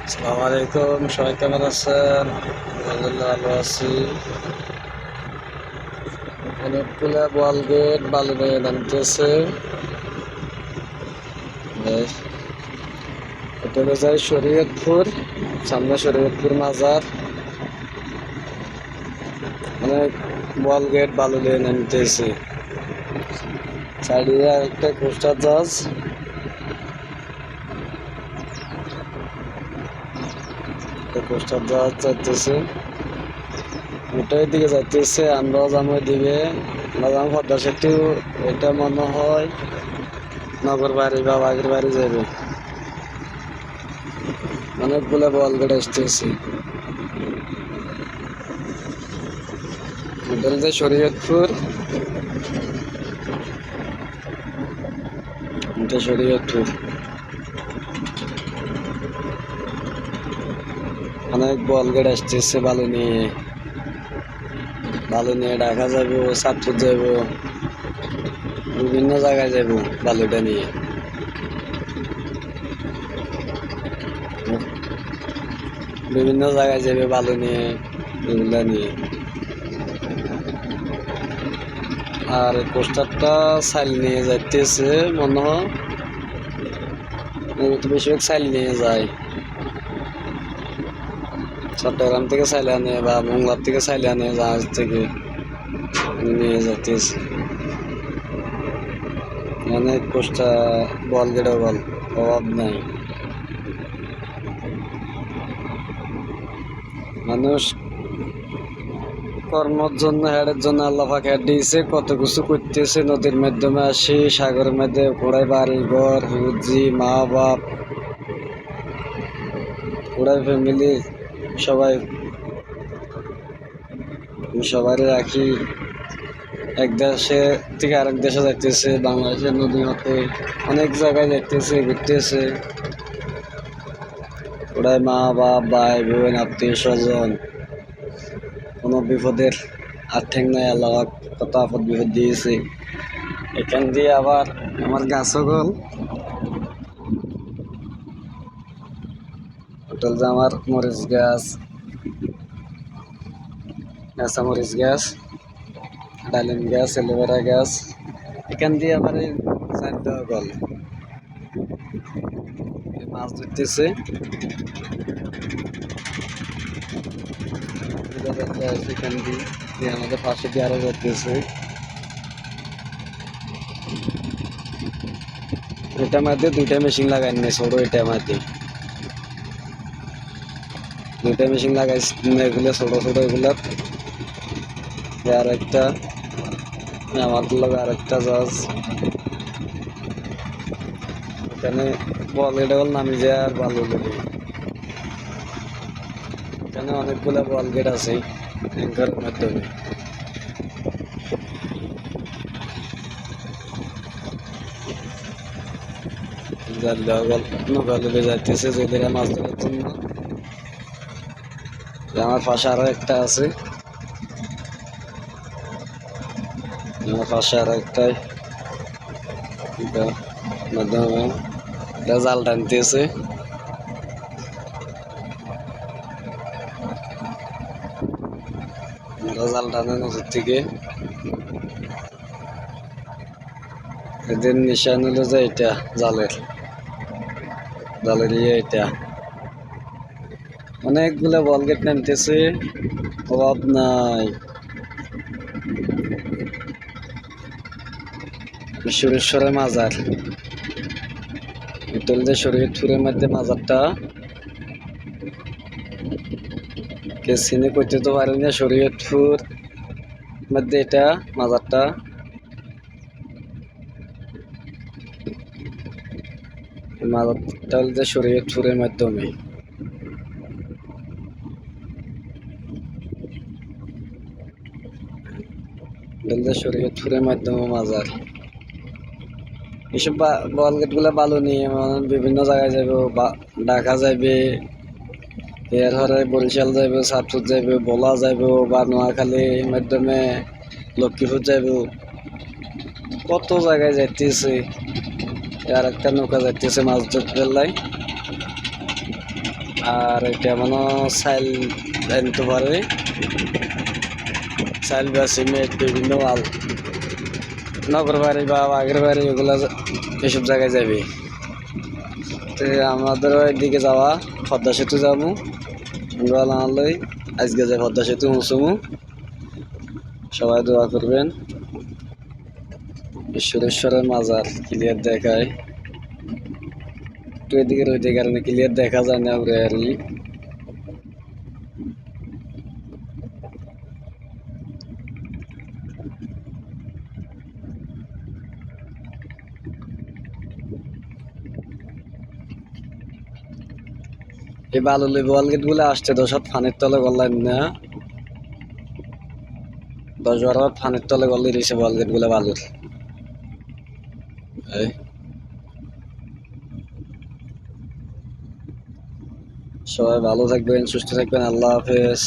আসসালামু আলাইকুম, সবাই কেমন আছেন? আলহামদুলিল্লাহ ভালো আছি। অনেকগুলা বল গেট বালু নিয়ে নামতেছে। এটা যাই শরীয়তপুর, সামনে শরীয়তপুর মাজার। অনেক বল গেট বালু নিয়ে নামতেছে। সাইডে একটা কোস্টার জাহাজ, কোস্টার জাহাজ যাইতেছে, ওটাই দিকে যাইতেছে। আমরাও যাবো ওইদিকে, আমরা যাবো পদ্মা সেতু। এটা মনে হয় নগর বাড়ি বা বাগের বাড়ি যাবে। অনেকগুলো বল গেট আসতেছে। হোটেল যে শরীয়তপুর, এটা শরীয়তপুর। অনেক বল গেট আসতেছে বালু নিয়ে। বালু নিয়ে ঢাকা যাবো, চাঁদপুর যাবো, বিভিন্ন জায়গায় যাবো বালুটা নিয়ে। বিভিন্ন জায়গায় যাবে বালু নিয়ে, এগুলা নিয়ে। আর কোস্টারটা সাইল নিয়ে যাইতেছে মনে হয়, বেশিরভাগ সাইল নিয়ে যায়। চট্টগ্রাম থেকে সাইলে আনে বা মোংলার থেকে সাইলে আনে, জাহাজ থেকে নিয়ে যাইতেছে। অনেক কোস্টার বল গেটে বল, অভাব নাই। মানুষ কর্মর জন্য, হেডের জন্য আল্লাহ পাক হেড দিয়েছে, কত কিছু করতেছে। নদীর মাধ্যমে আসি, সাগরের মধ্যে ঘোড়ায় বাড়ি ঘর, হুজি, মা বাপ, ঘোড়ায় ফ্যামিলি, সবাই সবাই রাখি। এক দেশে থেকে আরেক দেশে যাইতেছে, বাংলাদেশের নদী মতে অনেক জায়গায় যাইতেছে, ঘুরতেছে। ঘোড়ায় মা বাপ, ভাই বোন, আত্মীয় স্বজন। কোনো বিপদের আর ঠেং নাই, আল্লাহ কত আপদ বিপদ দিয়েছে। এখান দিয়ে আবার আমার গাছও গল। হোটেল যে আমার মরিচ গাছ, কাঁচা মরিচ গাছ, ডালিম গাছ, এলোভেরা গাছ। এখান দিয়ে আবার এই চার দেওয়া গল। মাছ ধরতেছে, এখান দিয়ে আমাদের পাশে দিয়ে আরো যাইতেছে। এটার মধ্যে দুইটা মেশিন লাগাই নেই, ছোট এটার মধ্যে দুইটা মেশিন লাগাইছি। এগুলো ছোট ছোট, এগুলা আর একটা আমাদের লগে আর একটা জাহাজ। এখানে বল গেটে বল নামি যায় আর বালু লেগে। এখানে অনেকগুলো বল গেট আছে অ্যাঙ্কারের মাধ্যমে। জাল দেওয়া গল, নৌকা ডুবে যাইতেছে জেলেরা মাছ ধরার জন্য। আমার পাশে আরো একটা আছে, আমার পাশে আরো একটাই মাধ্যমে জাল টানতেছে। জাল টানে নদীর থেকে। এদের নিশান হলো যে এটা জালের, জালের এটা। অনেকগুলো বল গেট নামতেছে, অভাব নাই। সুরেশ্বরের মাজার, হোটেল যে শরীয়তপুরের মধ্যে মাজারটা, কে চিনে করতে তো পারি না। শরীয়তপুর মধ্যে এটা মাজারটা। মাজারটা হল যে শরীয়তপুরের মাধ্যমে। শরীয়তপুরের মাধ্যমে মাজার। এসব বল গেট গুলা বালু নিয়ে বিভিন্ন জায়গায় যাবে, ঢাকা যাবে, এরপরে বরিশাল যাইব, চাঁদপুর যাইব, বলা যাইব, বা নোয়াখালীর মাধ্যমে লক্ষ্মীপুর যাইব। কত জায়গায় যাইতেছে। আর একটা নৌকা যাইতেছে মাছ ধরতে। আর এটা মনে চাইল আনতে পারে, চাইল বা সিমেন্ট বিভিন্ন মাল নগর বাড়ি বা বাগের বাড়ি এগুলো এসব জায়গায় যাবে। তো আমাদের ওইদিকে যাওয়া পদ্মা সেতু যাবো আনলই, আজকে যে পদ্মা সেতু মুসুমু, সবাই দোয়া করবেন। ঈশ্বরের মাজার ক্লিয়ার দেখায়, একটু এদিকে ওই কারণে ক্লিয়ার দেখা যায় না ঘুরে আর কি। এই বালুলি বল গেট গুলো আসছে 10 ফানের তলে গল্লাম না, 10-12 ফানের তলে গল্লি রয়েছে বল গেট গুলো বালুর। এই সবাই ভালো থাকবেন, সুস্থ থাকবেন, আল্লাহ হাফেজ।